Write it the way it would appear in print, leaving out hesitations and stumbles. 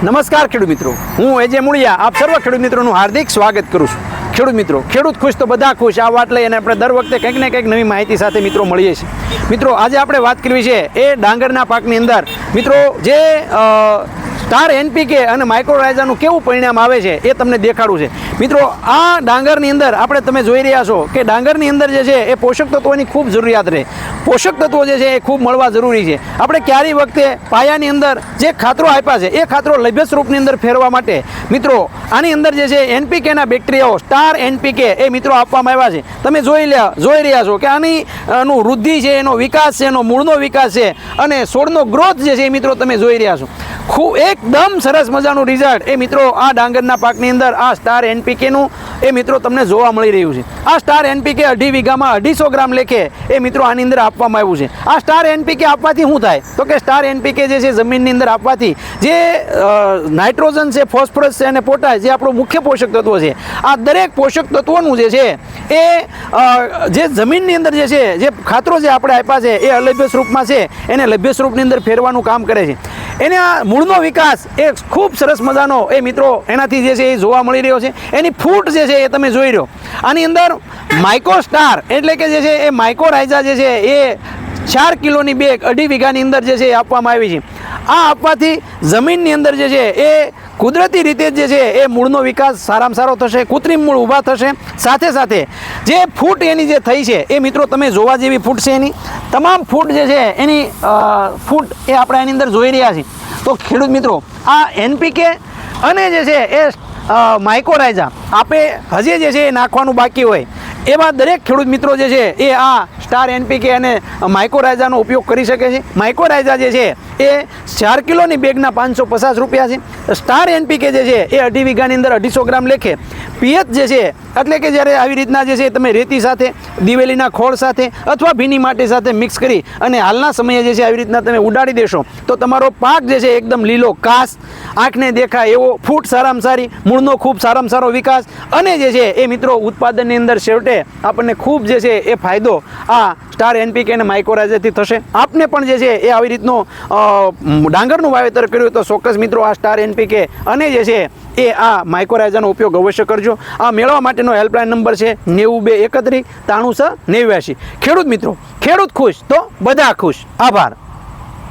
નમસ્કાર ખેડૂત મિત્રો, હું એજે મુળિયા આપ સર્વ ખેડૂત મિત્રોનું હાર્દિક સ્વાગત કરું છું. ખેડૂત મિત્રો, ખેડૂત ખુશ તો બધા ખુશ, આ વાત લઈ અને આપણે દર વખતે કંઈક ને કંઈક નવી માહિતી સાથે મિત્રો મળીએ છીએ. મિત્રો આજે આપણે વાત કરવી છે એ ડાંગરના પાકની અંદર મિત્રો જે સ્ટાર એનપીકે અને માઇક્રોરાઇઝાનું કેવું પરિણામ આવે છે એ તમને દેખાડવું છે. મિત્રો આ ડાંગરની અંદર આપણે તમે જોઈ રહ્યા છો કે ડાંગરની અંદર જે છે એ પોષક તત્વોની ખૂબ જરૂરિયાત રહે. પોષક તત્વો જે છે એ ખૂબ મળવા જરૂરી છે. આપણે ક્યારેય વખતે પાયાની અંદર જે ખાતરો આપ્યા છે એ ખાતરો લભ્ય સ્વરૂપની અંદર ફેરવા માટે મિત્રો આની અંદર જે છે એનપીકેના બેક્ટેરિયાઓ સ્ટાર એનપીકે એ મિત્રો આપવામાં આવ્યા છે. તમે જોઈ રહ્યા છો કે આનું વૃદ્ધિ છે, એનો વિકાસ છે, એનો મૂળનો વિકાસ છે અને છોડનો ગ્રોથ જે છે એ મિત્રો તમે જોઈ રહ્યા છો. ખૂબ એકદમ સરસ મજાનું રિઝલ્ટ એ મિત્રો આ ડાંગરના પાકની અંદર આ સ્ટાર એનપીકેનું એ મિત્રો તમને જોવા મળી રહ્યું છે. આ સ્ટાર એનપીકે 2.5 વીઘામાં 250 ગ્રામ લેખે એ મિત્રો આની અંદર આપવામાં આવ્યું છે. આ સ્ટાર એનપીકે આપવાથી શું થાય તો કે સ્ટાર એનપીકે જે છે જમીનની અંદર આપવાથી જે નાઇટ્રોજન છે, ફોસ્ફરસ છે અને પોટાશ જે આપણું મુખ્ય પોષક તત્વો છે, આ દરેક પોષક તત્વોનું જે છે એ જે જમીનની અંદર જે છે જે ખાતરો જે આપણે આપ્યા છે એ અલભ્ય સ્વરૂપમાં છે એને લભ્ય સ્વરૂપની અંદર ફેરવાનું કામ કરે છે. એને આ મૂળનો વિકાસ એ ખૂબ સરસ મજાનો એ મિત્રો એનાથી જે છે એ જોવા મળી રહ્યો છે. એની ફૂટ જે છે એ તમે જોઈ રહ્યો. આની અંદર માઇક્રોસ્ટાર એટલે કે જે છે એ માઇક્રોરાઇઝા જે છે એ 4 કિલોની બેગ 2.5 વીઘાની અંદર જે છે એ આપવામાં આવી છે. આ આપવાથી જમીનની અંદર જે છે એ કુદરતી રીતે જે છે એ મૂળનો વિકાસ સારામાં સારો થશે, કૃત્રિમ મૂળ ઊભા થશે. સાથે સાથે જે ફૂટ એની જે થઈ છે એ મિત્રો તમે જોવા જેવી ફૂટ છે. એની તમામ ફૂટ જે છે એની ફૂટ એ આપણે એની અંદર જોઈ રહ્યા છીએ. તો ખેડૂત મિત્રો આ એનપીકે અને જે છે એ માઇક્રોરાઇઝા આપે હજી જે છે એ નાખવાનું બાકી હોય એવા દરેક ખેડૂત મિત્રો જે છે એ આ સ્ટાર એનપીકે અને માઇક્રોરાઇઝાનો ઉપયોગ કરી શકે છે. માઇક્રોરાઇઝા જે છે એ 4 કિલોની બેગના 550 રૂપિયા છે. સ્ટાર એનપીકે જે છે એ 2.5 વીઘાની અંદર 250 ગ્રામ લેખે પીએચ જે છે એટલે કે જ્યારે આવી રીતના જે છે તમે રેતી સાથે, દિવેલીના ખોળ સાથે અથવા ભીની માટી સાથે મિક્સ કરી અને હાલના સમયે જે છે આવી રીતના તમે ઉડાડી દેશો તો તમારો પાક જે છે એકદમ લીલો કાસ, આંખને દેખાય એવો, ફૂટ સારામાં સારી, મૂળનો ખૂબ સારામાં સારો વિકાસ અને જે છે એ મિત્રો ઉત્પાદનની અંદર છેવટે આપણને ખૂબ જે છે એ ફાયદો આ સ્ટાર એનપીકે અને માઇક્રોરાઇઝાથી થશે. આપને પણ જે છે એ આવી રીતનો ડાંગરનું વાવેતર કર્યું તો ચોક્કસ મિત્રો આ સ્ટાર એનપીકે અને જે છે એ આ માઇક્રોરાઇઝાનો ઉપયોગ અવશ્ય કરજો. આ મેળવવા માટેનો હેલ્પલાઇન નંબર છે 9231 93 89. ખેડૂત મિત્રો, ખેડૂત ખુશ તો બધા ખુશ. આભાર.